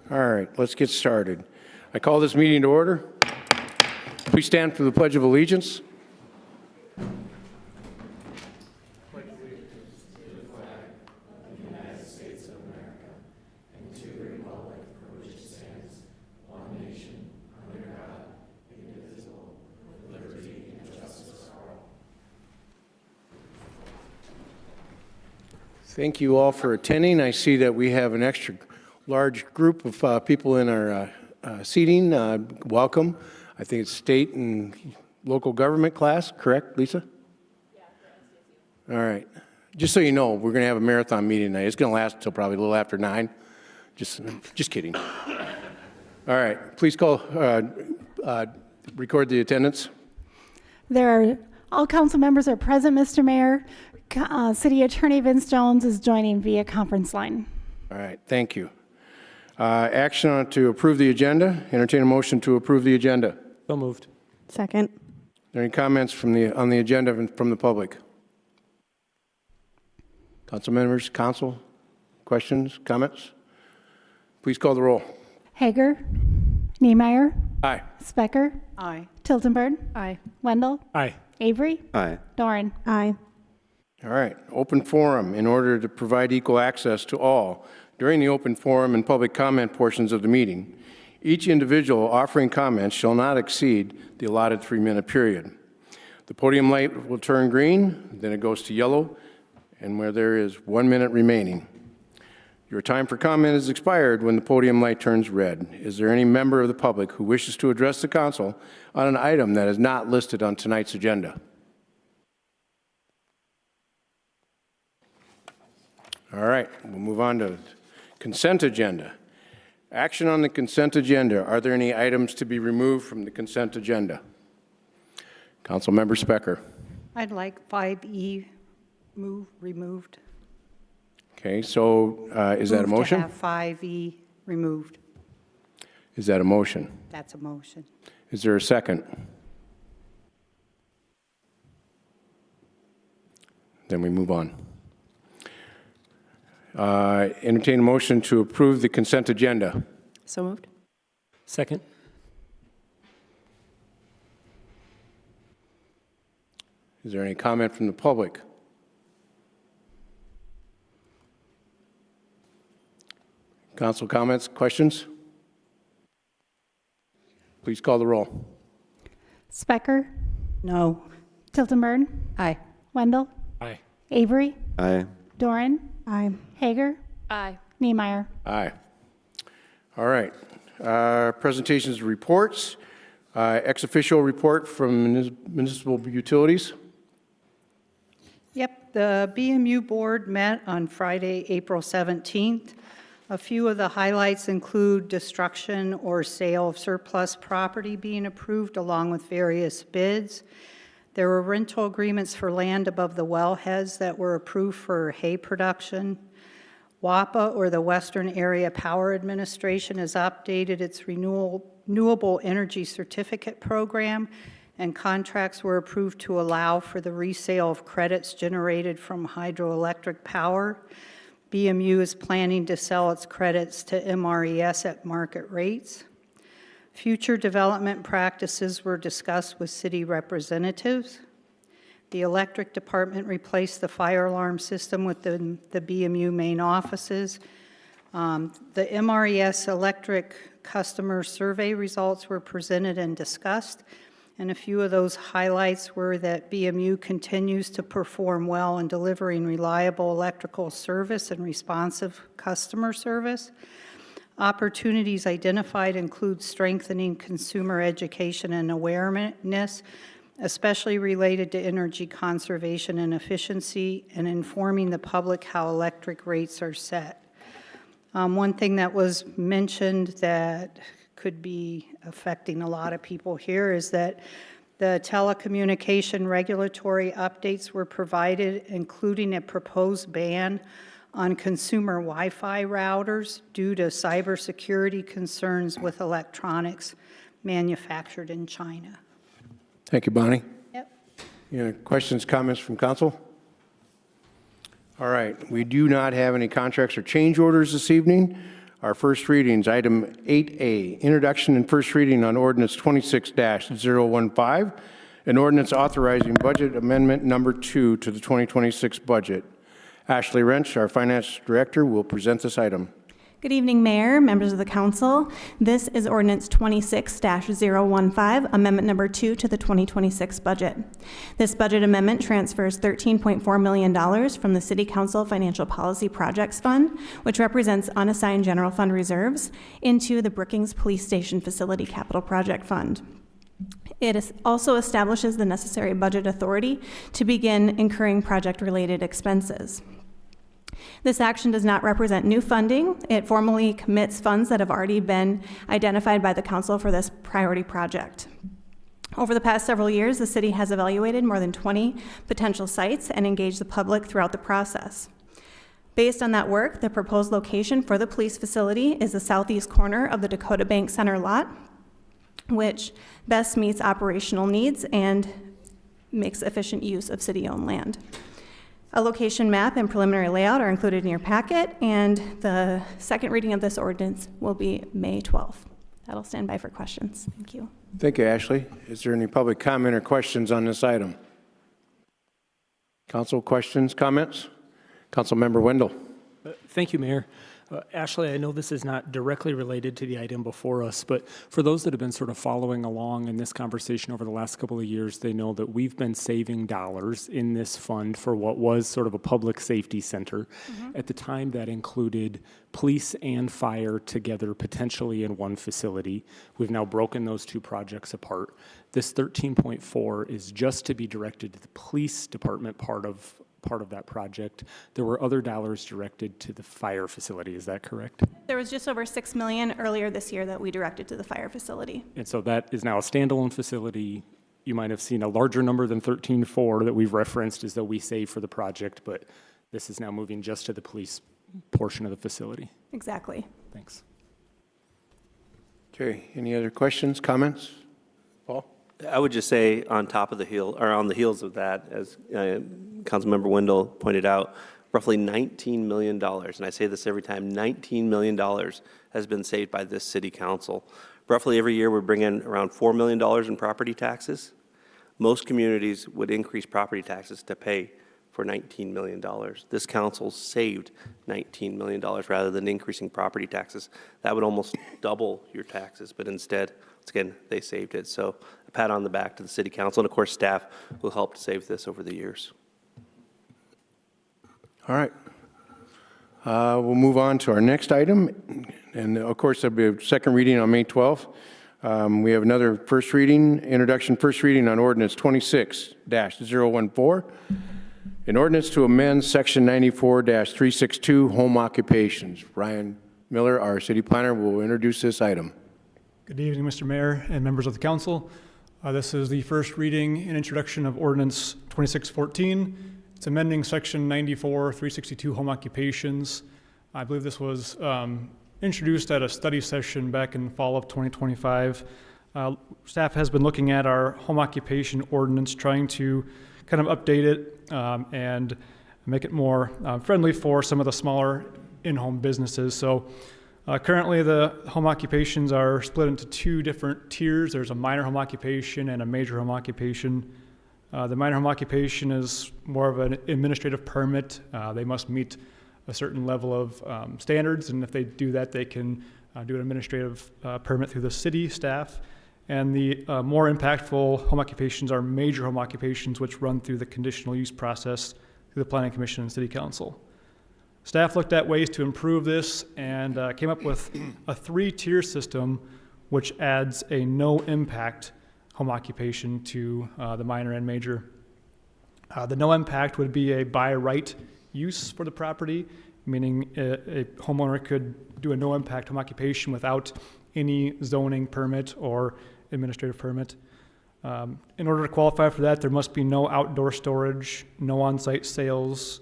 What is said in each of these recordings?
All right, let's get started. I call this meeting to order. Please stand for the Pledge of Allegiance. Thank you all for attending. I see that we have an extra large group of people in our seating. Welcome. I think it's state and local government class, correct, Lisa? Yeah. All right. Just so you know, we're going to have a marathon meeting tonight. It's going to last until probably a little after 9. Just kidding. All right. Please record the attendance. All council members are present, Mr. Mayor. City Attorney Vince Jones is joining via conference line. All right, thank you. Action on to approve the agenda. Entertain a motion to approve the agenda. So moved. Second. Are there any comments on the agenda from the public? Council members, council, questions, comments? Please call the roll. Hager, Niemeyer, Aye. Specker, Aye. Tiltonburn, Aye. Wendell, Aye. Avery, Aye. Doran. Aye. All right, open forum. In order to provide equal access to all during the open forum and public comment portions of the meeting, each individual offering comments shall not exceed the allotted 3-minute period. The podium light will turn green, then it goes to yellow, and where there is 1 minute remaining. Your time for comment is expired when the podium light turns red. Is there any member of the public who wishes to address the council on an item that is not listed on tonight's agenda? All right, we'll move on to consent agenda. Action on the consent agenda. Are there any items to be removed from the consent agenda? Councilmember Specker. I'd like 5E removed. Okay, so is that a Move motion? to have 5E removed. Is that a motion? That's a motion. Is there a second? Then we move on. Entertain a motion to approve the consent agenda. So moved. Second. Is there any comment from the public? Council comments, questions? Please call the roll. Specker, No. Tiltonburn, Aye. Wendell, Aye. Avery, Aye. Doran, Aye. Hager, Aye. Niemeyer. Aye. All right. Presentations, reports. Ex officio report from municipal utilities. Yep, the BMU board met on Friday, April 17th. A few of the highlights include destruction or sale of surplus property being approved along with various bids. There were rental agreements for land above the wellheads that were approved for hay production. WAPA, or the Western Area Power Administration, has updated its renewable energy certificate program, and contracts were approved to allow for the resale of credits generated from hydroelectric power. BMU is planning to sell its credits to MRES at market rates. Future development practices were discussed with city representatives. The electric department replaced the fire alarm system within the BMU main offices. The MRES electric customer survey results were presented and discussed, and a few of those highlights were that BMU continues to perform well in delivering reliable electrical service and responsive customer service. Opportunities identified include strengthening consumer education and awareness, especially related to energy conservation and efficiency, and informing the public how electric rates are set. One thing that was mentioned that could be affecting a lot of people here is that the telecommunication regulatory updates were provided, including a proposed ban on consumer Wi-Fi routers due to cybersecurity concerns with electronics manufactured in China. Thank you, Bonnie. Yep. Questions, comments from council? All right, we do not have any contracts or change orders this evening. Our first readings, item 8A, introduction and first reading on ordinance 26-015, an ordinance authorizing budget amendment number 2 to the 2026 budget. Ashley Wrench, our finance director, will present this item. Good evening, Mayor, members of the council. This is ordinance 26-015, amendment number 2 to the 2026 budget. This budget amendment transfers $13.4 million from the City Council Financial Policy Projects Fund, which represents unassigned general fund reserves, into the Brookings Police Station Facility Capital Project Fund. It also establishes the necessary budget authority to begin incurring project-related expenses. This action does not represent new funding. It formally commits funds that have already been identified by the council for this priority project. Over the past several years, the city has evaluated more than 20 potential sites and engaged the public throughout the process. Based on that work, the proposed location for the police facility is the southeast corner of the Dakota Bank Center lot, which best meets operational needs and makes efficient use of city-owned land. A location map and preliminary layout are included in your packet, and the second reading of this ordinance will be May 12th. That'll stand by for questions. Thank you. Thank you, Ashley. Is there any public comment or questions on this item? Council questions, comments? Councilmember Wendell. Thank you, Mayor. Ashley, I know this is not directly related to the item before us, but for those that have been sort of following along in this conversation over the last couple of years, they know that we've been saving dollars in this fund for what was sort of a public safety center. At the time, that included police and fire together, potentially in one facility. We've now broken those two projects apart. This 13.4 is just to be directed to the police department part of that project. There were other dollars directed to the fire facility. Is that correct? There was just over $6 million earlier this year that we directed to the fire facility. And so that is now a standalone facility. You might have seen a larger number than 13.4 that we've referenced as though we saved for the project, but this is now moving just to the police portion of the facility. Exactly. Thanks. Okay, any other questions, comments? Paul? I would just say on the heels of that, as Councilmember Wendell pointed out, roughly $19 million, and I say this every time, $19 million has been saved by this city council. Roughly every year we bring in around $4 million in property taxes. Most communities would increase property taxes to pay for $19 million. This council saved $19 million rather than increasing property taxes. That would almost double your taxes, but instead, again, they saved it. So a pat on the back to the city council, and of course staff will help to save this over the years. All right. We'll move on to our next item. And of course, there'll be a second reading on May 12th. We have another first reading, first reading on ordinance 26-014. An ordinance to amend section 94-362, home occupations. Ryan Miller, our city planner, will introduce this item. Good evening, Mr. Mayor and members of the council. This is the first reading and introduction of ordinance 2614. It's amending section 94-362 home occupations. I believe this was introduced at a study session back in fall of 2025. Staff has been looking at our home occupation ordinance, trying to kind of update it and make it more friendly for some of the smaller in-home businesses. So currently the home occupations are split into two different tiers. There's a minor home occupation and a major home occupation. The minor home occupation is more of an administrative permit. They must meet a certain level of standards, and if they do that, they can do an administrative permit through the city staff. And the more impactful home occupations are major home occupations, which run through the conditional use process through the Planning Commission and City Council. Staff looked at ways to improve this and came up with a 3-tier system, which adds a no-impact home occupation to the minor and major. The no impact would be a by right use for the property, meaning a homeowner could do a no impact home occupation without any zoning permit or administrative permit. In order to qualify for that, there must be no outdoor storage, no on-site sales,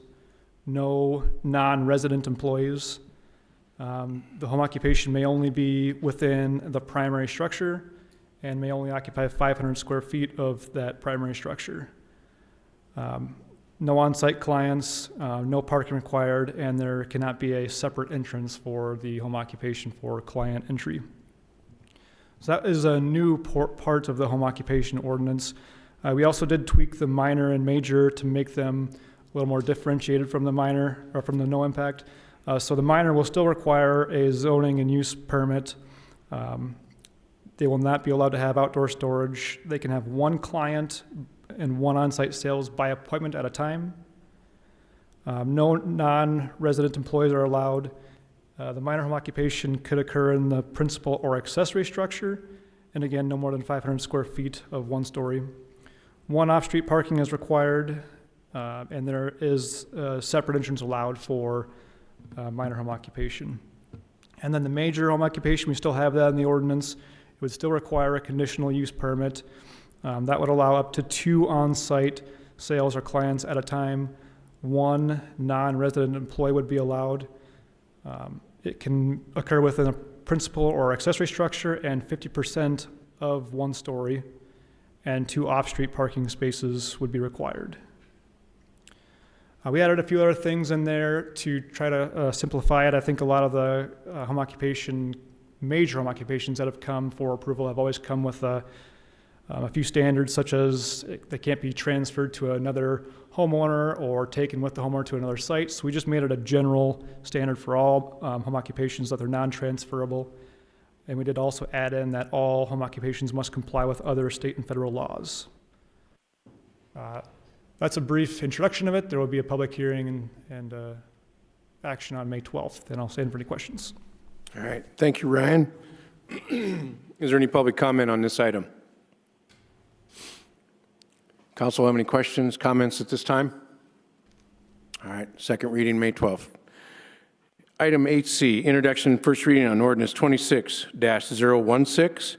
no non-resident employees. The home occupation may only be within the primary structure and may only occupy 500 square feet of that primary structure. no on-site clients, no parking required, and there cannot be a separate entrance for the home occupation for client entry. So that is a new part of the home occupation ordinance. We also did tweak the minor and major to make them a little more differentiated from the minor or from the no impact. So the minor will still require a zoning and use permit. They will not be allowed to have outdoor storage. They can have one client and one on-site sales by appointment at a time. No non-resident employees are allowed. The minor home occupation could occur in the principal or accessory structure, and again, no more than 500 square feet of one story. One off-street parking is required, and there is a separate entrance allowed for minor home occupation. And then the major home occupation, we still have that in the ordinance. It would still require a conditional use permit. That would allow up to 2 on-site sales or clients at a time. 1 non-resident employee would be allowed. It can occur within a principal or accessory structure and 50% of one story, and 2 off-street parking spaces would be required. We added a few other things in there to try to simplify it. I think a lot of the major home occupations that have come for approval have always come with a few standards, such as they can't be transferred to another homeowner or taken with the homeowner to another site. So we just made it a general standard for all home occupations that they're non-transferable. And we did also add in that all home occupations must comply with other state and federal laws. That's a brief introduction of it. There will be a public hearing and action on May 12th, and I'll stand for any questions. All right, thank you, Ryan. Is there any public comment on this item? Council have any questions, comments at this time? All right, second reading, May 12th. Item 8C, introduction and first reading on ordinance 26-016,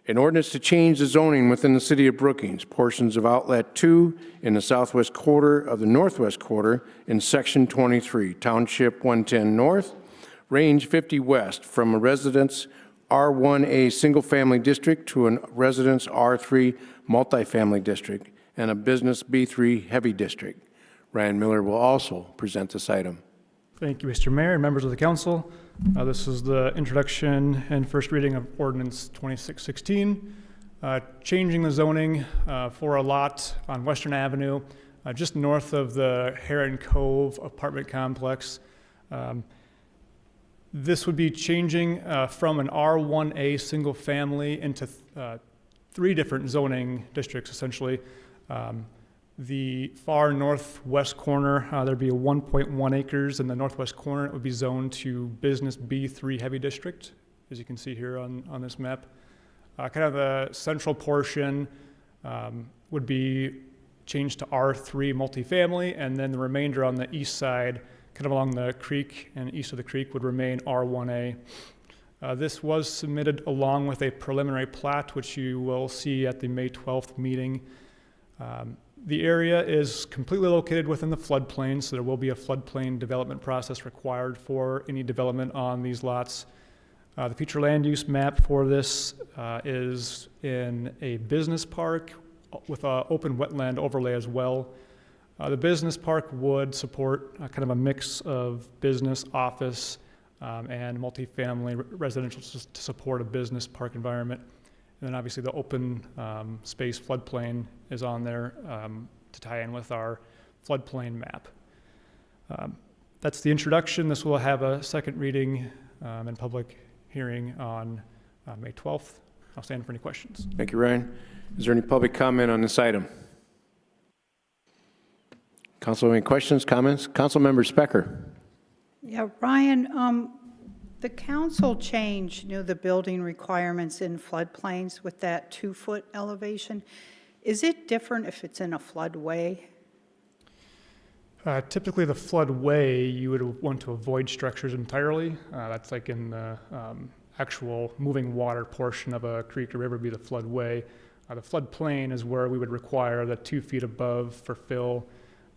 an ordinance to change the zoning within the city of Brookings, portions of Outlet 2 in the southwest quarter of the northwest quarter in Section 23, Township 110 North, Range 50 West, from a residence R1A single-family district to a residence R3 multifamily district and a business B3 heavy district. Ryan Miller will also present this item. Thank you, Mr. Mayor and members of the council. This is the introduction and first reading of ordinance 2616, changing the zoning for a lot on Western Avenue, just north of the Heron Cove apartment complex. This would be changing from an R1A single family into 3 different zoning districts, essentially. The far northwest corner, there'd be a 1.1 acres. In the northwest corner, it would be zoned to business B3 heavy district, as you can see here on this map. Kind of the central portion would be changed to R3 multifamily, and then the remainder on the east side, kind of along the creek and east of the creek, would remain R1A. This was submitted along with a preliminary plat, which you will see at the May 12th meeting. The area is completely located within the floodplain, so there will be a floodplain development process required for any development on these lots. The future land use map for this is in a business park with an open wetland overlay as well. The business park would support kind of a mix of business, office, and multifamily residential to support a business park environment. And then obviously the open space floodplain is on there to tie in with our floodplain map. That's the introduction. This will have a second reading and public hearing on May 12th. I'll stand for any questions. Thank you, Ryan. Is there any public comment on this item? Council, any questions, comments? Councilmember Specker. Yeah, Ryan, the council changed, the building requirements in floodplains with that 2-foot elevation. Is it different if it's in a floodway? Typically, the floodway, you would want to avoid structures entirely. That's like in the actual moving water portion of a creek or river would be the floodway. The floodplain is where we would require the 2 feet above for fill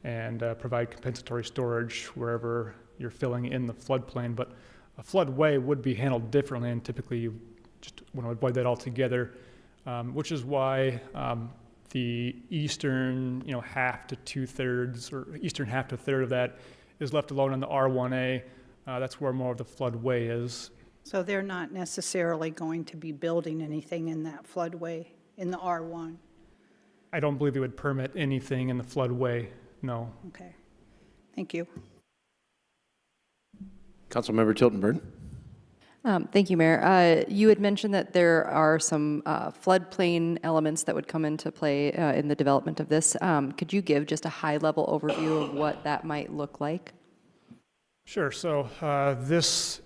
and provide compensatory storage wherever you're filling in the floodplain. But a floodway would be handled differently, and typically you just want to avoid that altogether, which is why The eastern, half to 2/3, or eastern half to a third of that is left alone in the R1A. That's where more of the floodway is. So they're not necessarily going to be building anything in that floodway in the R1? I don't believe they would permit anything in the floodway, no. Okay. Thank you. Councilmember Tiltonburn. Thank you, Mayor. You had mentioned that there are some floodplain elements that would come into play in the development of this. Could you give just a high-level overview of what that might look like? Sure, so this,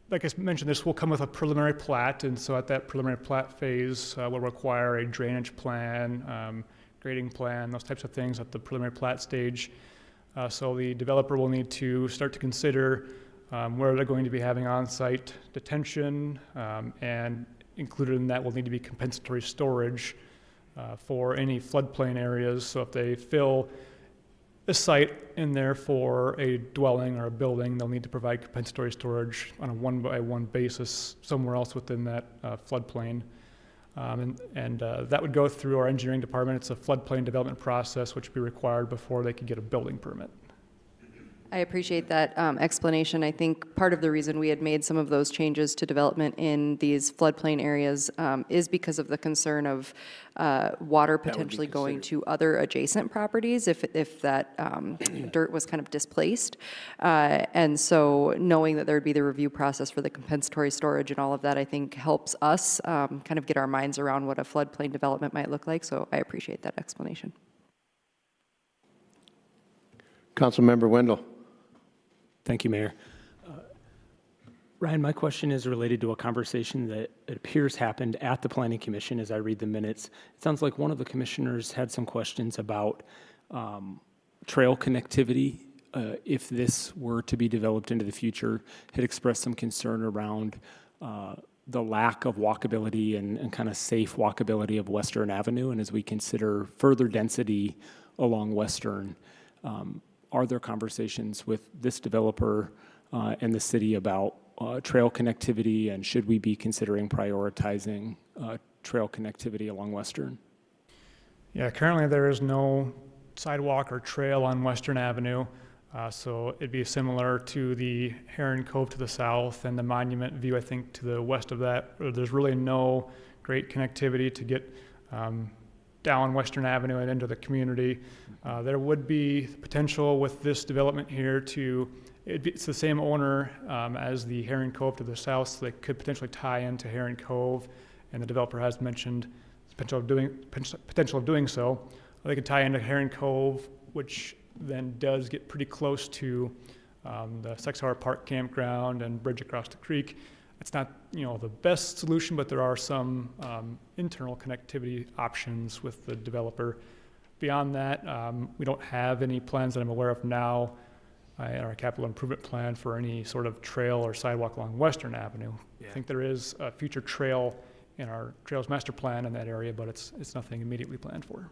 like I mentioned, this will come with a preliminary plat, and so at that preliminary plat phase, we'll require a drainage plan, grading plan, those types of things at the preliminary plat stage. So the developer will need to start to consider where they're going to be having on-site detention, and included in that will need to be compensatory storage for any floodplain areas. So if they fill a site in there for a dwelling or a building, they'll need to provide compensatory storage on a one-by-one basis somewhere else within that floodplain. And that would go through our engineering department. It's a floodplain development process which would be required before they could get a building permit. I appreciate that explanation. I think part of the reason we had made some of those changes to development in these floodplain areas is because of the concern of water potentially going to other adjacent properties if that dirt was kind of displaced. And so knowing that there would be the review process for the compensatory storage and all of that, I think helps us kind of get our minds around what a floodplain development might look like. So I appreciate that explanation. Councilmember Wendell. Thank you, Mayor. Ryan, my question is related to a conversation that it appears happened at the Planning Commission as I read the minutes. It sounds like one of the commissioners had some questions about trail connectivity. If this were to be developed into the future, had expressed some concern around the lack of walkability and kind of safe walkability of Western Avenue. And as we consider further density along Western, are there conversations with this developer and the city about trail connectivity, and should we be considering prioritizing trail connectivity along Western? Yeah, currently there is no sidewalk or trail on Western Avenue, so it'd be similar to the Heron Cove to the south and the Monument View, I think, to the west of that. There's really no great connectivity to get down Western Avenue and into the community. There would be potential with this development here it's the same owner as the Heron Cove to the south, so they could potentially tie into Heron Cove, and the developer has mentioned the potential of doing so. They could tie into Heron Cove, which then does get pretty close to the Sexhauer Park campground and bridge across the creek. It's not, the best solution, but there are some internal connectivity options with the developer. Beyond that, we don't have any plans that I'm aware of now in our capital improvement plan for any sort of trail or sidewalk along Western Avenue. Yeah. I think there is a future trail in our Trails Master Plan in that area, but it's nothing immediately planned for.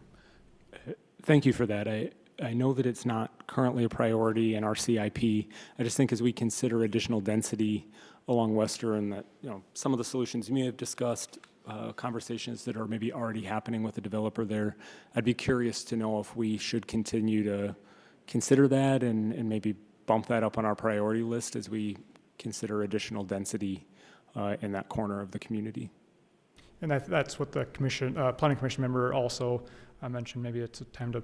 Thank you for that. I know that it's not currently a priority in our CIP. I just think as we consider additional density along Western, that some of the solutions you may have discussed, conversations that are maybe already happening with the developer there, I'd be curious to know if we should continue to consider that and maybe bump that up on our priority list as we consider additional density in that corner of the community. And that's what the Planning Commission member also mentioned. Maybe it's a time to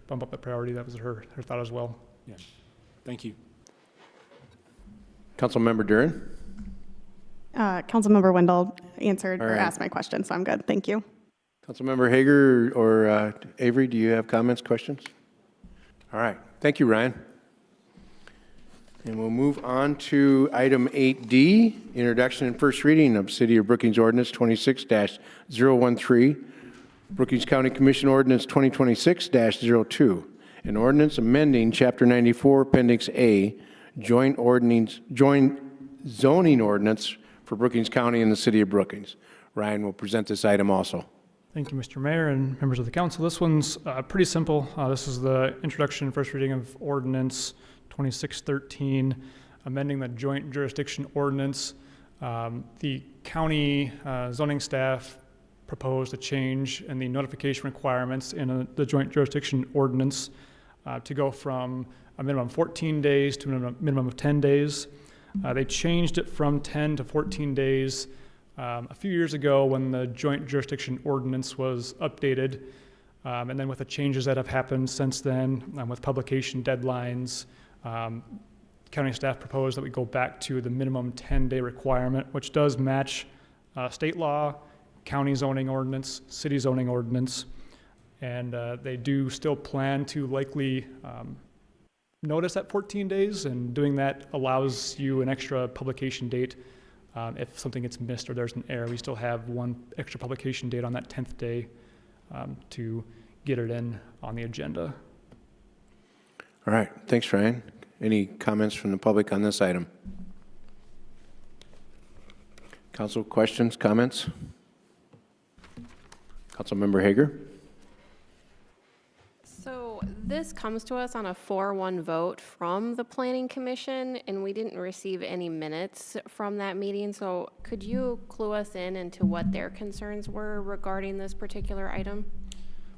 bump up the priority. That was her thought as well. Yeah. Thank you. Councilmember Duren. Councilmember Wendell answered All or right. asked my question, so I'm good. Thank you. Councilmember Hager or Avery, do you have comments, questions? All right. Thank you, Ryan. And we'll move on to item 8D, introduction and first reading of City of Brookings Ordinance 26-013, Brookings County Commission Ordinance 2026-02, an ordinance amending Chapter 94, Appendix A, joint zoning ordinance for Brookings County and the City of Brookings. Ryan will present this item also. Thank you, Mr. Mayor and members of the council. This one's pretty simple. This is the introduction and first reading of Ordinance 2613, amending the joint jurisdiction ordinance. The county zoning staff proposed a change in the notification requirements in the joint jurisdiction ordinance to go from a minimum of 14 days to a minimum of 10 days. They changed it from 10 to 14 days a few years ago when the joint jurisdiction ordinance was updated. And then with the changes that have happened since then, with publication deadlines, county staff proposed that we go back to the minimum 10-day requirement, which does match state law, county zoning ordinance, city zoning ordinance. And they do still plan to likely notice at 14 days, and doing that allows you an extra publication date. If something gets missed or there's an error, we still have one extra publication date on that 10th day to get it in on the agenda. All right, thanks, Ryan. Any comments from the public on this item? Council questions, comments? Councilmember Hager? So this comes to us on a 4-1 vote from the Planning Commission, and we didn't receive any minutes from that meeting. So could you clue us in into what their concerns were regarding this particular item?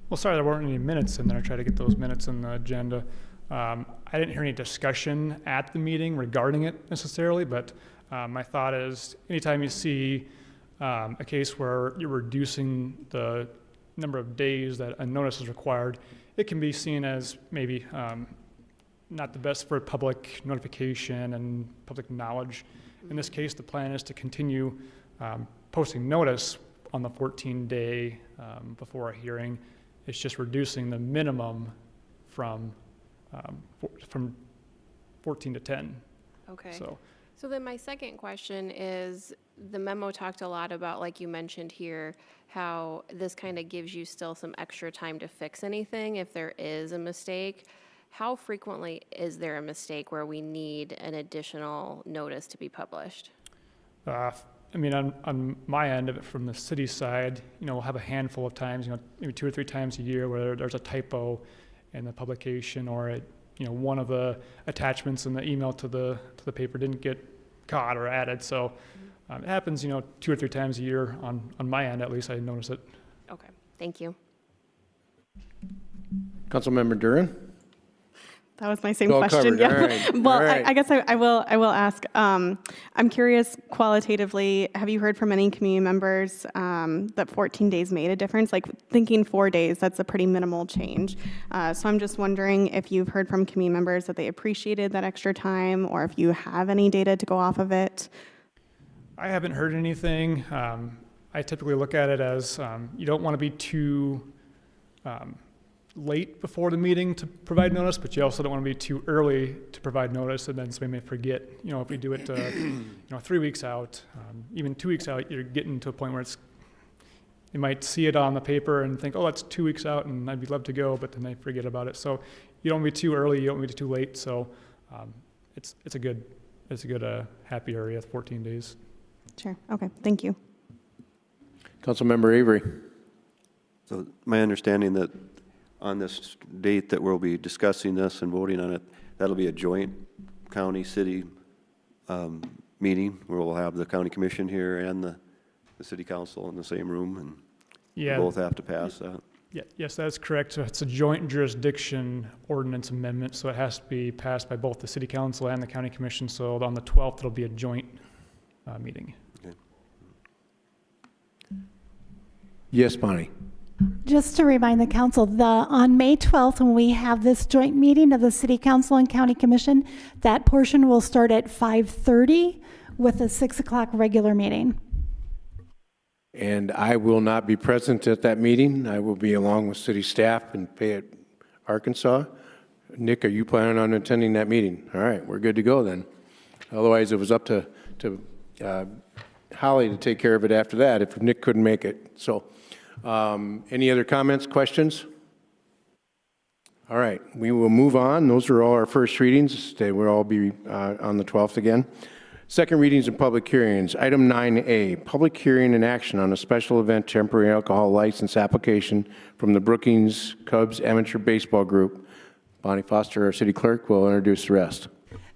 Well, sorry, there weren't any minutes in there. I tried to get those minutes in the agenda. I didn't hear any discussion at the meeting regarding it necessarily, but my thought is anytime you see a case where you're reducing the number of days that a notice is required, it can be seen as maybe not the best for public notification and public knowledge. In this case, the plan is to continue posting notice on the 14-day before a hearing. It's just reducing the minimum from 14 to 10. Okay. So then my second question is, the memo talked a lot about, like you mentioned here, how this kind of gives you still some extra time to fix anything if there is a mistake. How frequently is there a mistake where we need an additional notice to be published? I mean, on my end of it, from the city side, we'll have a handful of times, maybe 2 or 3 times a year where there's a typo in the publication, or one of the attachments in the email to the paper didn't get caught or added. So it happens, 2 or 3 times a year on my end, at least I notice it. Okay, thank you. Councilmember Duran? That was my same All question. covered. Yeah. All right. Well, All right. I guess I will ask. I'm curious, qualitatively, have you heard from any community members that 14 days made a difference? Like thinking 4 days, that's a pretty minimal change. So I'm just wondering if you've heard from community members that they appreciated that extra time, or if you have any data to go off of it. I haven't heard anything. I typically look at it as you don't want to be too late before the meeting to provide notice, but you also don't want to be too early to provide notice, and then somebody may forget. If we do it 3 weeks out, even 2 weeks out, you're getting to a point where you might see it on the paper and think, oh, that's 2 weeks out and I'd love to go, but then they forget about it. So you don't want to be too early, you don't want to be too late. So it's a good happy area, 14 days. Sure. Okay. Thank you. Councilmember Avery? So my understanding that on this date that we'll be discussing this and voting on it, that'll be a joint county-city meeting where we'll have the county commission here and the city council in the same room, and Yeah. we both have to pass that. Yeah, yes, that's correct. So it's a joint jurisdiction ordinance amendment, so it has to be passed by both the city council and the county commission. So on the 12th, it'll be a joint meeting. Okay. Yes, Bonnie? Just to remind the council, on May 12th, when we have this joint meeting of the City Council and County Commission, that portion will start at 5:30 with a 6 o'clock regular meeting. And I will not be present at that meeting. I will be along with city staff in Fayette, Arkansas. Nick, are you planning on attending that meeting? All right, we're good to go then. Otherwise, it was up to Holly to take care of it after that if Nick couldn't make it. So any other comments, questions? All right, we will move on. Those are all our first readings. They will all be on the 12th again. Second readings and public hearings. Item 9A, public hearing and action on a special event temporary alcohol license application from the Brookings Cubs Amateur Baseball Group. Bonnie Foster, our city clerk, will introduce the rest.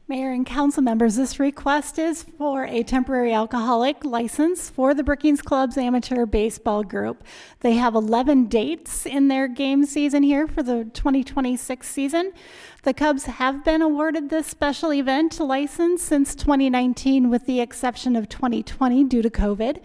Mayor and council members, this request is for a temporary alcoholic license for the Brookings Club's amateur baseball group. They have 11 dates in their game season here for the 2026 season. The Cubs have been awarded this special event license since 2019, with the exception of 2020 due to COVID.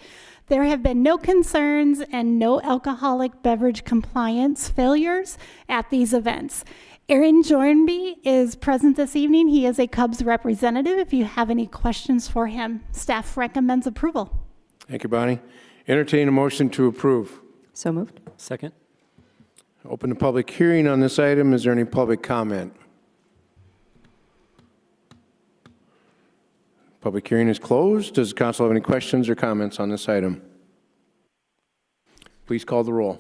There have been no concerns and no alcoholic beverage compliance failures at these events. Aaron Jornby is present this evening. He is a Cubs representative. If you have any questions for him, staff recommends approval. Thank you, Bonnie. Entertain a motion to approve. So moved. Second? Open the public hearing on this item. Is there any public comment? Public hearing is closed. Does the council have any questions or comments on this item? Please call the roll.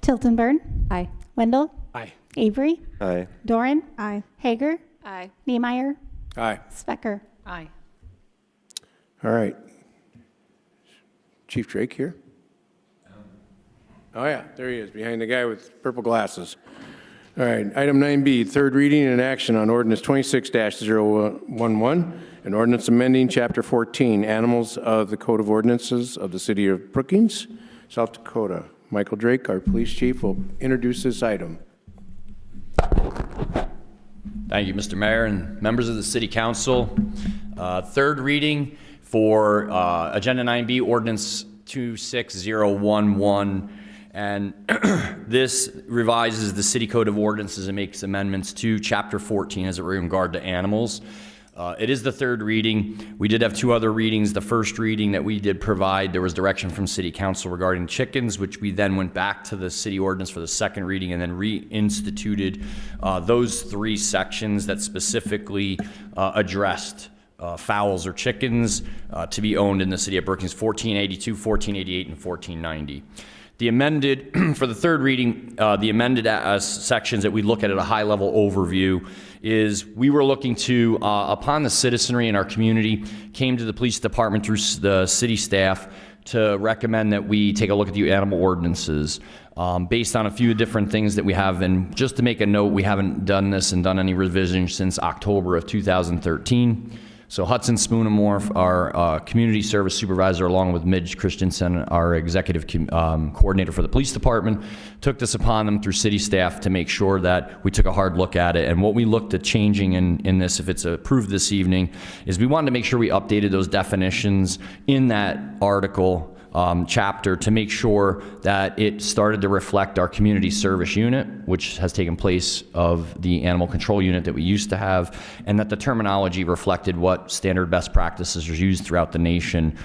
Tiltonburn. Aye. Wendell. Aye. Avery. Aye. Doran. Aye. Hager. Aye. Niemeyer. Aye. Specker. Aye. All right. Chief Drake here? Oh, yeah, there he is, behind the guy with purple glasses. All right, item 9B, third reading and action on ordinance 26-011, an ordinance amending Chapter 14, Animals of the Code of Ordinances of the City of Brookings, South Dakota. Michael Drake, our police chief, will introduce this item. Thank you, Mr. Mayor and members of the City Council. Third reading for Agenda 9B, Ordinance 26011. And this revises the City Code of Ordinances and makes amendments to Chapter 14 as it regard to animals. It is the third reading. We did have two other readings. The first reading that we did provide, there was direction from City Council regarding chickens, which we then went back to the city ordinance for the second reading and then reinstituted those three sections that specifically addressed fowls or chickens to be owned in the city of Brookings, 1482, 1488, and 1490. The amended, for the third reading, the amended sections that we look at a high-level overview is we were looking to, upon the citizenry in our community came to the police department through the city staff to recommend that we take a look at the animal ordinances based on a few different things that we have. And just to make a note, we haven't done this and done any revisions since October of 2013. So Hudson Spoonemore, our community service supervisor, along with Midge Christensen, our executive coordinator for the police department, took this upon them through city staff to make sure that we took a hard look at it. And what we looked at changing in this, if it's approved this evening, is we wanted to make sure we updated those definitions in that article chapter to make sure that it started to reflect our community service unit, which has taken place of the animal control unit that we used to have, and that the terminology reflected what standard best practices are used throughout the nation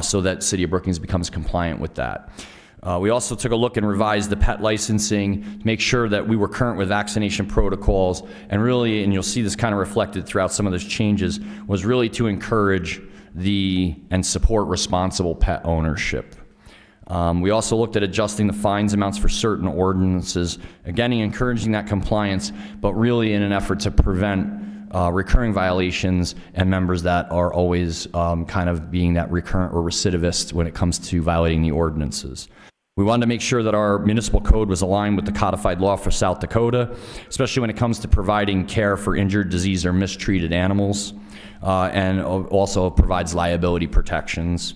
so that City of Brookings becomes compliant with that. We also took a look and revised the pet licensing to make sure that we were current with vaccination protocols, and really, and you'll see this kind of reflected throughout some of those changes, was really to encourage and support responsible pet ownership. We also looked at adjusting the fines amounts for certain ordinances, again, encouraging that compliance, but really in an effort to prevent recurring violations and members that are always kind of being that recurrent or recidivist when it comes to violating the ordinances. We wanted to make sure that our municipal code was aligned with the codified law for South Dakota, especially when it comes to providing care for injured, diseased, or mistreated animals, and also provides liability protections.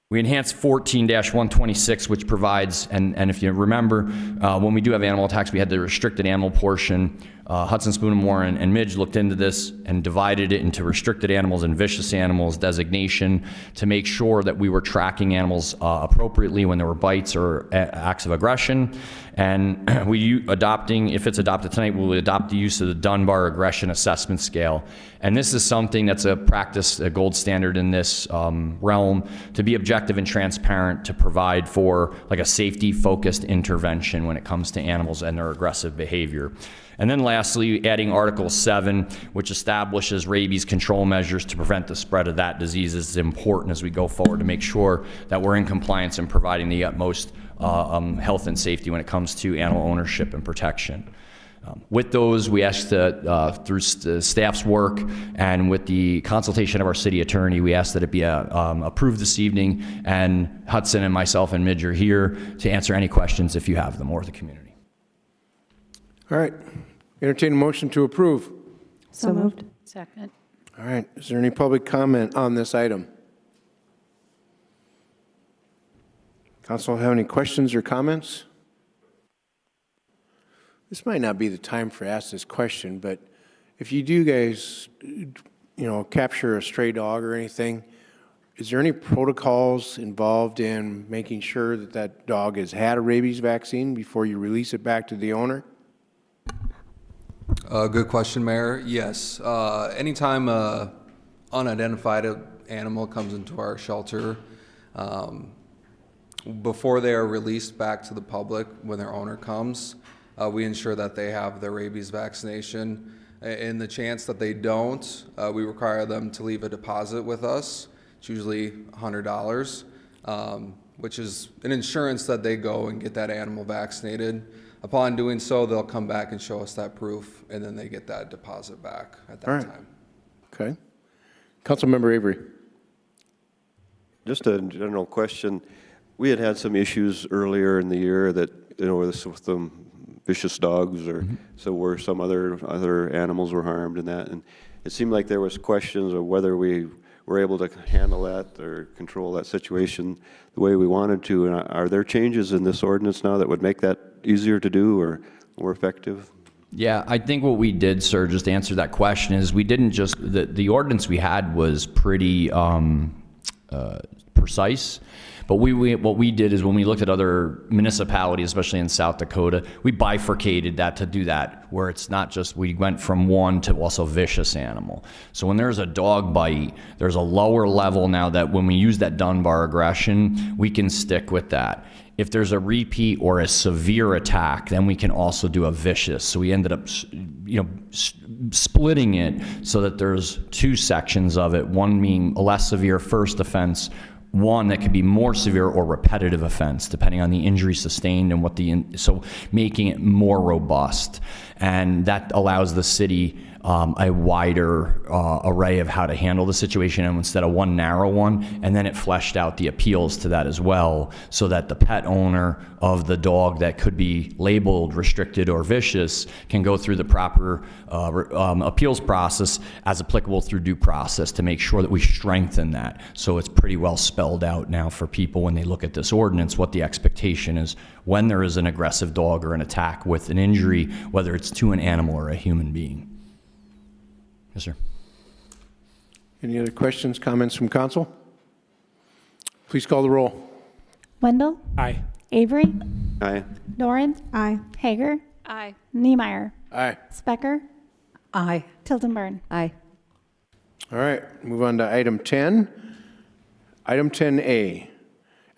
We enhanced 14-126, which provides, and if you remember, when we do have animal attacks, we had the restricted animal portion. Hudson Spoonemore and Midge looked into this and divided it into restricted animals and vicious animals designation to make sure that we were tracking animals appropriately when there were bites or acts of aggression. And if it's adopted tonight, we'll adopt the use of the Dunbar Aggression Assessment Scale. And this is something that's a practice, a gold standard in this realm, to be objective and transparent, to provide for like a safety-focused intervention when it comes to animals and their aggressive behavior. And then lastly, adding Article 7, which establishes rabies control measures to prevent the spread of that disease, is important as we go forward to make sure that we're in compliance and providing the utmost health and safety when it comes to animal ownership and protection. With those, we asked that through the staff's work and with the consultation of our city attorney, we asked that it be approved this evening, and Hudson and myself and Midge are here to answer any questions if you have them, or the community. All right. Entertain a motion to approve. So moved. Second. All right, is there any public comment on this item? Council have any questions or comments? This might not be the time for ask this question, but if you do guys, capture a stray dog or anything, is there any protocols involved in making sure that that dog has had a rabies vaccine before you release it back to the owner? Good question, Mayor. Yes. Anytime unidentified animal comes into our shelter, before they are released back to the public, when their owner comes, we ensure that they have their rabies vaccination. In the chance that they don't, we require them to leave a deposit with us. It's usually $100, which is an insurance that they go and get that animal vaccinated. Upon doing so, they'll come back and show us that proof, and then they get that deposit back at that time. Okay. Councilmember Avery. Just a general question. We had some issues earlier in the year that, with some vicious dogs or so where some other animals were harmed in that. And it seemed like there was questions of whether we were able to handle that or control that situation the way we wanted to. And are there changes in this ordinance now that would make that easier to do or more effective? Yeah, I think what we did, sir, just to answer that question, is we didn't just, the ordinance we had was pretty precise. But what we did is when we looked at other municipalities, especially in South Dakota, we bifurcated that to do that, where it's not just, we went from one to also vicious animal. So when there's a dog bite, there's a lower level now that when we use that Dunbar aggression, we can stick with that. If there's a repeat or a severe attack, then we can also do a vicious. So we ended up, splitting it so that there's two sections of it, one being a less severe first offense, one that could be more severe or repetitive offense, depending on the injury sustained and so making it more robust. And that allows the city a wider array of how to handle the situation, and instead of one narrow one, and then it fleshed out the appeals to that as well, so that the pet owner of the dog that could be labeled restricted or vicious can go through the proper appeals process as applicable through due process to make sure that we strengthen that. So it's pretty well spelled out now for people when they look at this ordinance what the expectation is when there is an aggressive dog or an attack with an injury, whether it's to an animal or a human being. Yes, sir. Any other questions, comments from council? Please call the roll. Wendell? Aye. Avery? Aye. Doran? Aye. Hager? Aye. Niemeyer? Aye. Specker? Aye. Tildenburn? Aye. All right, move on to item 10. Item 10A,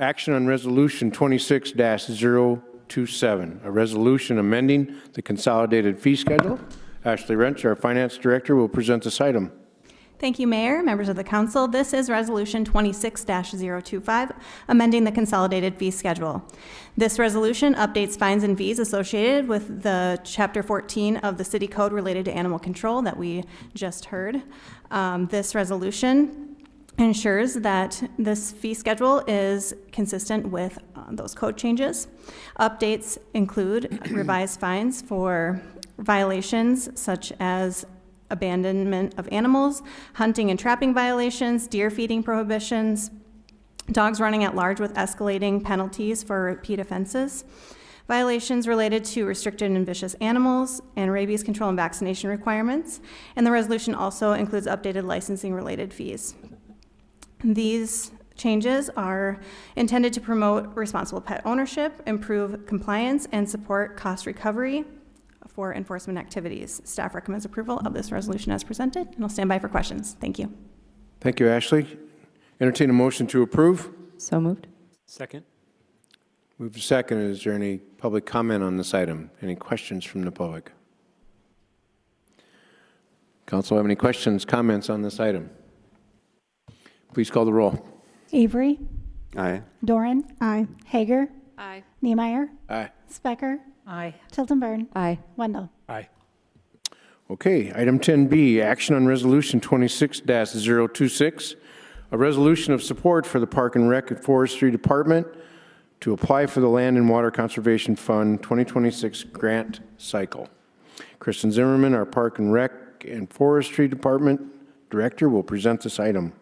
action on resolution 26-027, a resolution amending the consolidated fee schedule. Ashley Wrench, our finance director, will present this item. Thank you, Mayor, members of the council. This is Resolution 26-025, amending the consolidated fee schedule. This resolution updates fines and fees associated with the Chapter 14 of the City Code related to animal control that we just heard. This resolution ensures that this fee schedule is consistent with those code changes. Updates include revised fines for violations such as abandonment of animals, hunting and trapping violations, deer feeding prohibitions, dogs running at large with escalating penalties for repeat offenses, violations related to restricted and vicious animals, and rabies control and vaccination requirements. And the resolution also includes updated licensing-related fees. These changes are intended to promote responsible pet ownership, improve compliance, and support cost recovery for enforcement activities. Staff recommends approval of this resolution as presented, and I'll stand by for questions. Thank you. Thank you, Ashley. Entertain a motion to approve. So moved. Second. Move to second. Is there any public comment on this item? Any questions from the public? Council have any questions, comments on this item? Please call the roll. Avery? Aye. Doran? Aye. Hager? Aye. Niemeyer? Aye. Specker? Aye. Tildenburn? Aye. Wendell? Aye. Okay, item 10B, action on resolution 26-026, a resolution of support for the Park and Rec and Forestry Department to apply for the Land and Water Conservation Fund 2026 grant cycle. Kristen Zimmerman, our Park and Rec and Forestry Department Director, will present this item.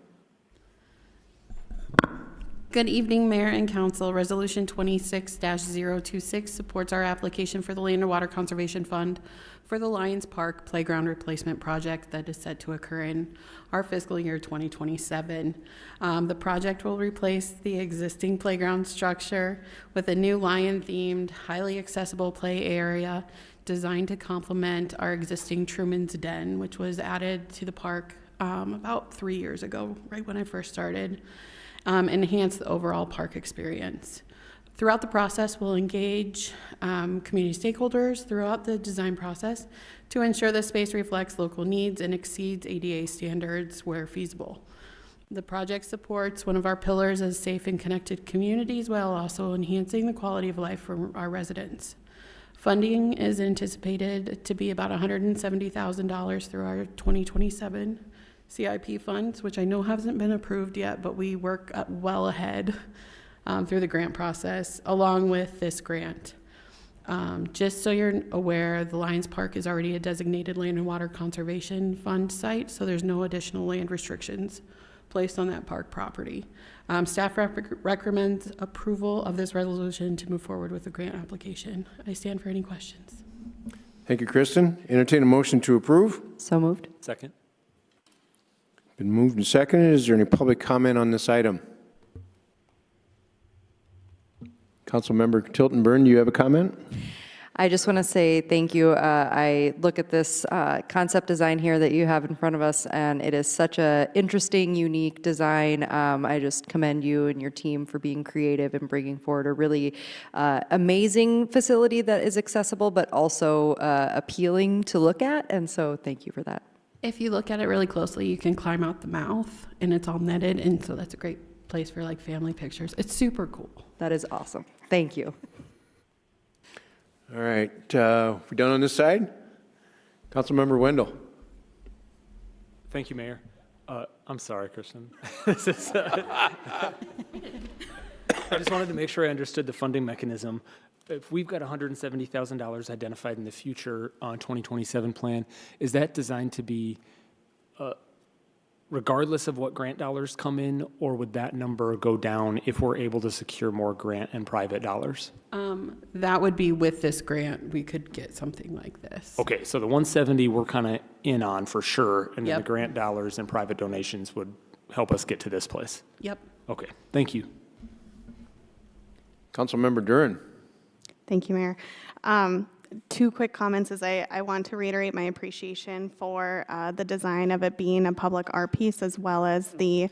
Good evening, Mayor and Council. Resolution 26-026 supports our application for the Land and Water Conservation Fund for the Lions Park Playground Replacement Project that is set to occur in our fiscal year 2027. The project will replace the existing playground structure with a new lion-themed, highly accessible play area designed to complement our existing Truman's Den, which was added to the park about 3 years ago, right when I first started. Enhance the overall park experience. Throughout the process, we'll engage community stakeholders throughout the design process to ensure the space reflects local needs and exceeds ADA standards where feasible. The project supports one of our pillars as safe and connected communities while also enhancing the quality of life for our residents. Funding is anticipated to be about $170,000 through our 2027 CIP funds, which I know hasn't been approved yet, but we work well ahead through the grant process along with this grant. Just so you're aware, the Lions Park is already a designated Land and Water Conservation Fund site, so there's no additional land restrictions placed on that park property. Staff recommends approval of this resolution to move forward with the grant application. I stand for any questions. Thank you, Kristen. Entertain a motion to approve. So moved. Second. Been moved and seconded. Is there any public comment on this item? Councilmember Tilton Burn, do you have a comment? I just want to say thank you. I look at this concept design here that you have in front of us, and it is such a interesting, unique design. I just commend you and your team for being creative and bringing forward a really amazing facility that is accessible, but also appealing to look at, and so thank you for that. If you look at it really closely, you can climb out the mouth, and it's all netted, and so that's a great place for like family pictures. It's super cool. That is awesome. Thank you. All right, we done on this side? Councilmember Wendell. Thank you, Mayor. I'm sorry, Kristen. This is, I just wanted to make sure I understood the funding mechanism. If we've got $170,000 identified in the future 2027 plan, is that designed to be regardless of what grant dollars come in, or would that number go down if we're able to secure more grant and private dollars? That would be with this grant, we could get something like this. Okay, so the 170 we're kind of in on for sure, and then the Yep. grant dollars and private donations would help us get to this place. Yep. Okay, thank you. Councilmember Duran. Thank you, Mayor. Two quick comments is I want to reiterate my appreciation for the design of it being a public art piece, as well as the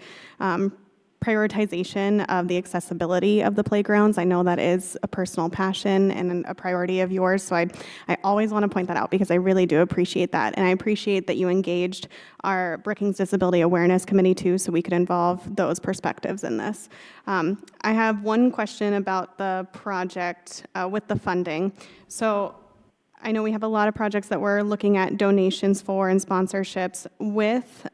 prioritization of the accessibility of the playgrounds. I know that is a personal passion and a priority of yours, so I always want to point that out because I really do appreciate that. And I appreciate that you engaged our Brookings Disability Awareness Committee too, so we could involve those perspectives in this. I have one question about the project with the funding. So I know we have a lot of projects that we're looking at donations for and sponsorships with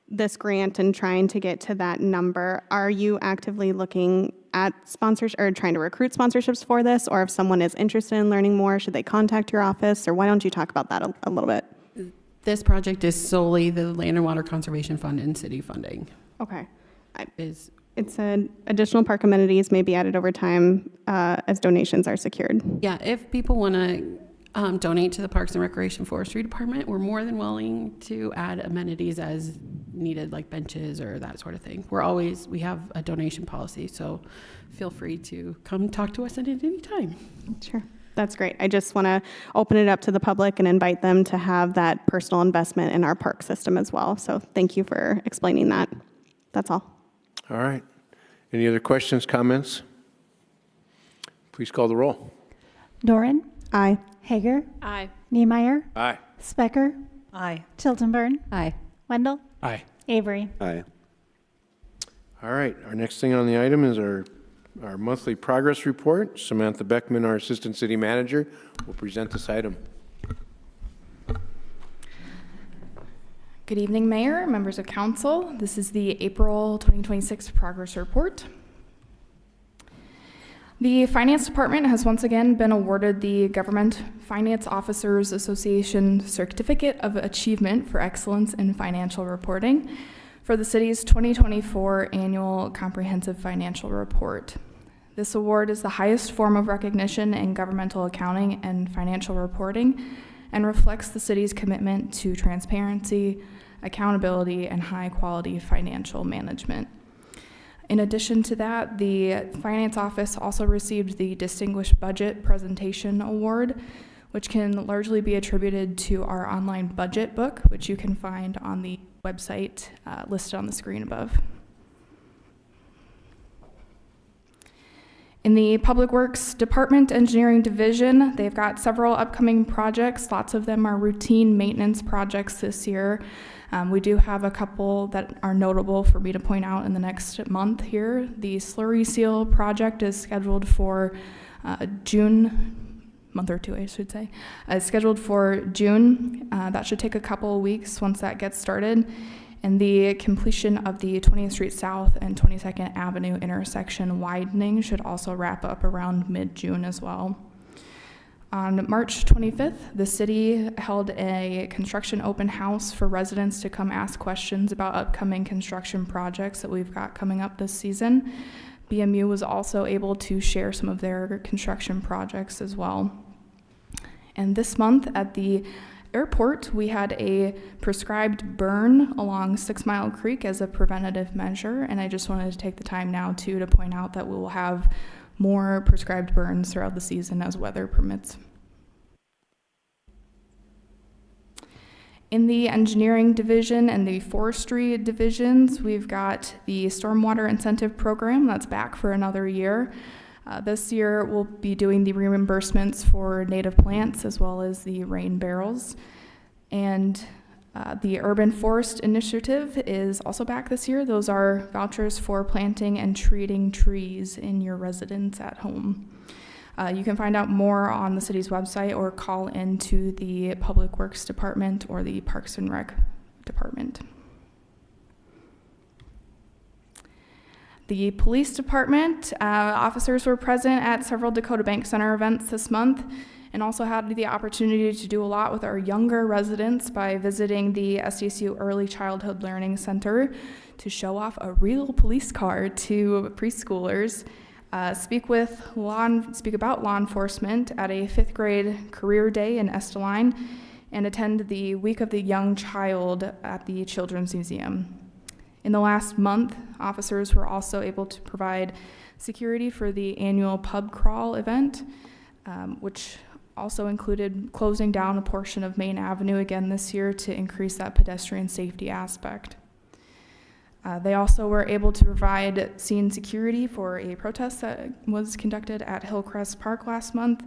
this grant and trying to get to that number. Are you actively looking at sponsors or trying to recruit sponsorships for this? Or if someone is interested in learning more, should they contact your office? Or why don't you talk about that a little bit? This project is solely the Land and Water Conservation Fund and city funding. Okay. It said additional park amenities may be added over time as donations are secured. Yeah, if people want to donate to the Parks and Recreation Forestry Department, we're more than willing to add amenities as needed, like benches or that sort of thing. We have a donation policy, so feel free to come talk to us at any time. Sure. That's great. I just want to open it up to the public and invite them to have that personal investment in our park system as well. So thank you for explaining that. That's all. All right. Any other questions, comments? Please call the roll. Doran. Aye. Hager. Aye. Niemeyer. Aye. Specker. Aye. Tilton Burn. Aye. Wendell. Aye. Avery. Aye. All right. Our next thing on the item is our monthly progress report. Samantha Beckman, our Assistant City Manager, will present this item. Good evening, Mayor, members of Council. This is the April 2026 Progress Report. The Finance Department has once again been awarded the Government Finance Officers Association Certificate of Achievement for Excellence in Financial Reporting for the city's 2024 Annual Comprehensive Financial Report. This award is the highest form of recognition in governmental accounting and financial reporting and reflects the city's commitment to transparency, accountability, and high-quality financial management. In addition to that, the Finance Office also received the Distinguished Budget Presentation Award, which can largely be attributed to our online budget book, which you can find on the website listed on the screen above. In the Public Works Department Engineering Division, they've got several upcoming projects. Lots of them are routine maintenance projects this year. We do have a couple that are notable for me to point out in the next month here. The slurry seal project is scheduled for month or two, I should say. It's scheduled for June. That should take a couple of weeks once that gets started. And the completion of the 20th Street South and 22nd Avenue intersection widening should also wrap up around mid-June as well. On March 25th, the city held a construction open house for residents to come ask questions about upcoming construction projects that we've got coming up this season. BMU was also able to share some of their construction projects as well. And this month at the airport, we had a prescribed burn along 6 Mile Creek as a preventative measure, and I just wanted to take the time now to point out that we will have more prescribed burns throughout the season as weather permits. In the engineering division and the forestry divisions, we've got the stormwater incentive program that's back for another year. This year, we'll be doing the reimbursements for native plants as well as the rain barrels. And the Urban Forest Initiative is also back this year. Those are vouchers for planting and treating trees in your residence at home. You can find out more on the city's website or call into the Public Works Department or the Parks and Rec Department. The police department officers were present at several Dakota Bank Center events this month and also had the opportunity to do a lot with our younger residents by visiting the SDSU Early Childhood Learning Center to show off a real police car to preschoolers, speak about law enforcement at a 5th grade career day in Esteline, and attend the Week of the Young Child at the Children's Museum. In the last month, officers were also able to provide security for the annual pub crawl event, which also included closing down a portion of Main Avenue again this year to increase that pedestrian safety aspect. They also were able to provide scene security for a protest that was conducted at Hillcrest Park last month,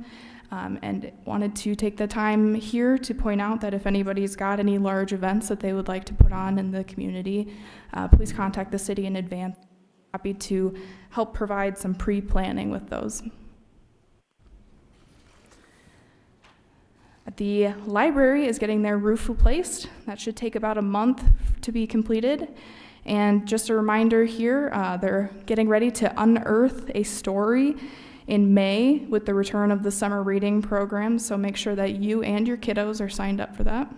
and wanted to take the time here to point out that if anybody's got any large events that they would like to put on in the community, please contact the city in advance. Happy to help provide some pre-planning with those. The library is getting their roof replaced. That should take about a month to be completed. And just a reminder here, they're getting ready to unearth a story in May with the return of the summer reading program, so make sure that you and your kiddos are signed up for that.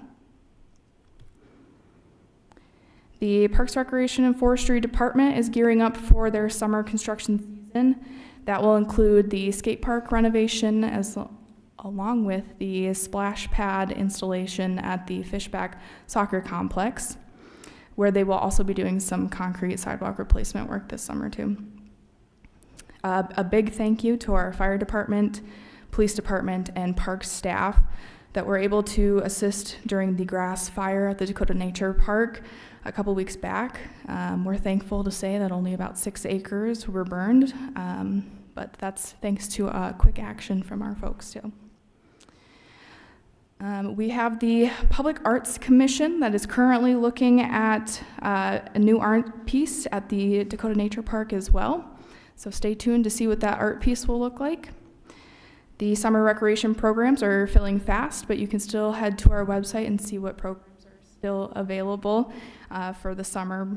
The Parks, Recreation, and Forestry Department is gearing up for their summer construction season. That will include the skate park renovation along with the splash pad installation at the Fishback Soccer Complex, where they will also be doing some concrete sidewalk replacement work this summer too. A big thank you to our fire department, police department, and parks staff that were able to assist during the grass fire at the Dakota Nature Park a couple weeks back. We're thankful to say that only about 6 acres were burned, but that's thanks to quick action from our folks too. We have the Public Arts Commission that is currently looking at a new art piece at the Dakota Nature Park as well. So stay tuned to see what that art piece will look like. The summer recreation programs are filling fast, but you can still head to our website and see what programs are still available for the summer.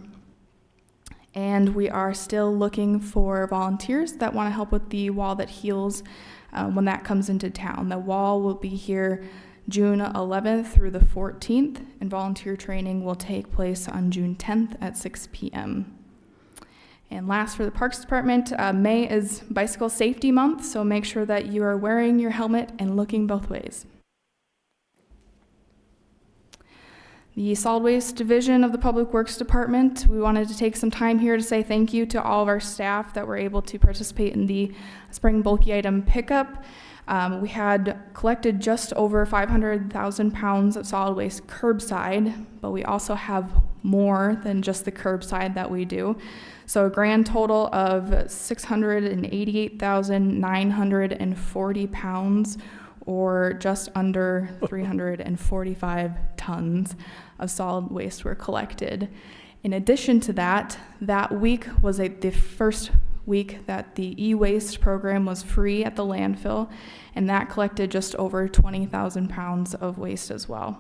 And we are still looking for volunteers that want to help with the Wall That Heals when that comes into town. The wall will be here June 11th through the 14th, and volunteer training will take place on June 10th at 6 p.m. And last, for the Parks Department, May is Bicycle Safety Month, so make sure that you are wearing your helmet and looking both ways. The Solid Waste Division of the Public Works Department, we wanted to take some time here to say thank you to all of our staff that were able to participate in the spring bulky item pickup. We had collected just over 500,000 pounds of solid waste curbside, but we also have more than just the curbside that we do. So a grand total of 688,940 pounds, or just under 345 tons of solid waste were collected. In addition to that, that week was the first week that the e-waste program was free at the landfill, and that collected just over 20,000 pounds of waste as well.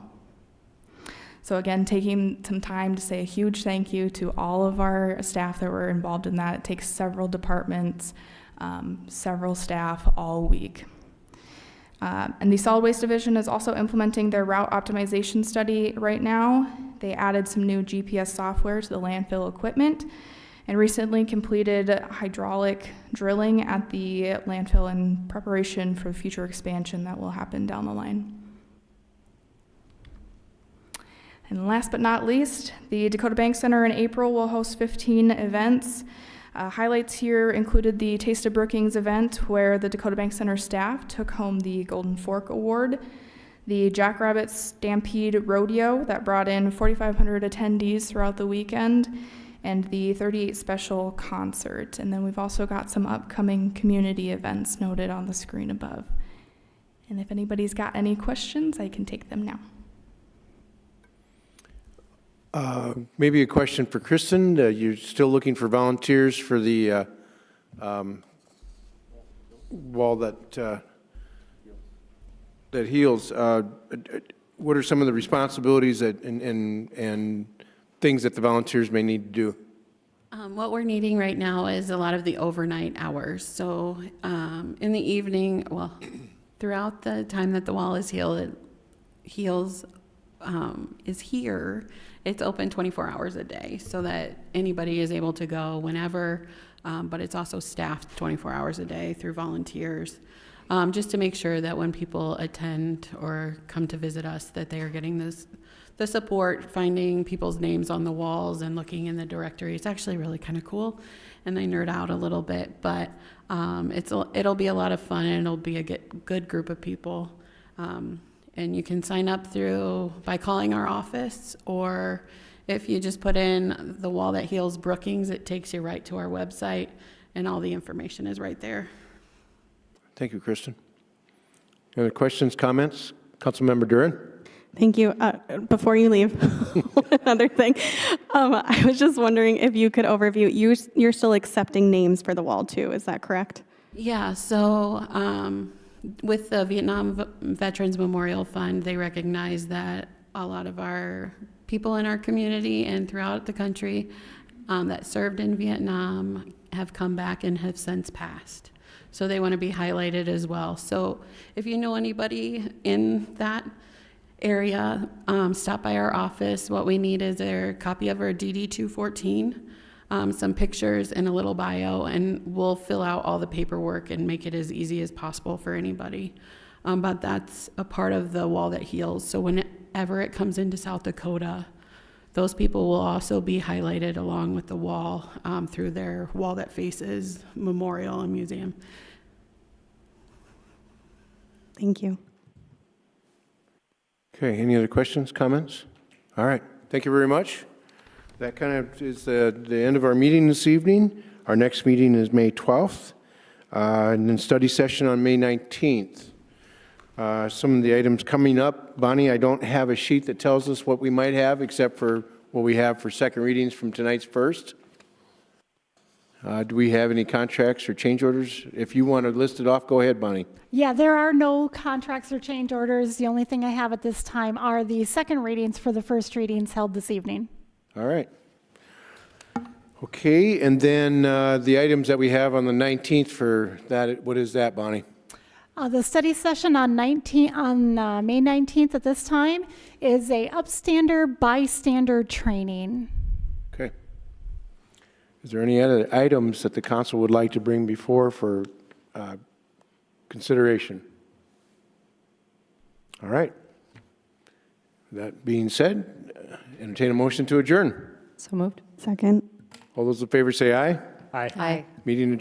So again, taking some time to say a huge thank you to all of our staff that were involved in that. It takes several departments, several staff all week. And the Solid Waste Division is also implementing their route optimization study right now. They added some new GPS software to the landfill equipment and recently completed hydraulic drilling at the landfill in preparation for future expansion that will happen down the line. And last but not least, the Dakota Bank Center in April will host 15 events. Highlights here included the Taste of Brookings event, where the Dakota Bank Center staff took home the Golden Fork Award, the Jackrabbit Stampede Rodeo that brought in 4,500 attendees throughout the weekend, and the 38 Special Concert. And then we've also got some upcoming community events noted on the screen above. And if anybody's got any questions, I can take them now. Maybe a question for Kristen. You're still looking for volunteers for the wall that heals. What are some of the responsibilities and things that the volunteers may need to do? What we're needing right now is a lot of the overnight hours. So in the evening, well, throughout the time that the wall is healed, is here, it's open 24 hours a day so that anybody is able to go whenever, but it's also staffed 24 hours a day through volunteers, just to make sure that when people attend or come to visit us, that they are getting the support, finding people's names on the walls and looking in the directory. It's actually really kind of cool, and they nerd out a little bit, but it'll be a lot of fun, and it'll be a good group of people. And you can sign up by calling our office, or if you just put in the Wall That Heals Brookings, it takes you right to our website, and all the information is right there. Thank you, Kristen. Any other questions, comments? Councilmember Duran? Thank you. Before you leave, another thing. I was just wondering if you could overview, you're still accepting names for the wall too, is that correct? Yeah, so with the Vietnam Veterans Memorial Fund, they recognize that a lot of our people in our community and throughout the country that served in Vietnam have come back and have since passed. So they want to be highlighted as well. So if you know anybody in that area, stop by our office. What we need is a copy of our DD-214, some pictures and a little bio, and we'll fill out all the paperwork and make it as easy as possible for anybody. But that's a part of the Wall That Heals. So whenever it comes into South Dakota, those people will also be highlighted along with the wall through their Wall That Faces memorial and museum. Thank you. Okay, any other questions, comments? All right, thank you very much. That kind of is the end of our meeting this evening. Our next meeting is May 12th, and then study session on May 19th. Some of the items coming up, Bonnie, I don't have a sheet that tells us what we might have except for what we have for second readings from tonight's first. Do we have any contracts or change orders? If you want to list it off, go ahead, Bonnie. Yeah, there are no contracts or change orders. The only thing I have at this time are the second readings for the first readings held this evening. All right. Okay, and then the items that we have on the 19th for that, what is that, Bonnie? The study session on May 19th at this time is a upstander bystander training. Okay. Is there any other items that the council would like to bring before for consideration? All right. That being said, entertain a motion to adjourn. So moved. Second. All those in favor say aye. Aye. Aye. Meeting adjourned.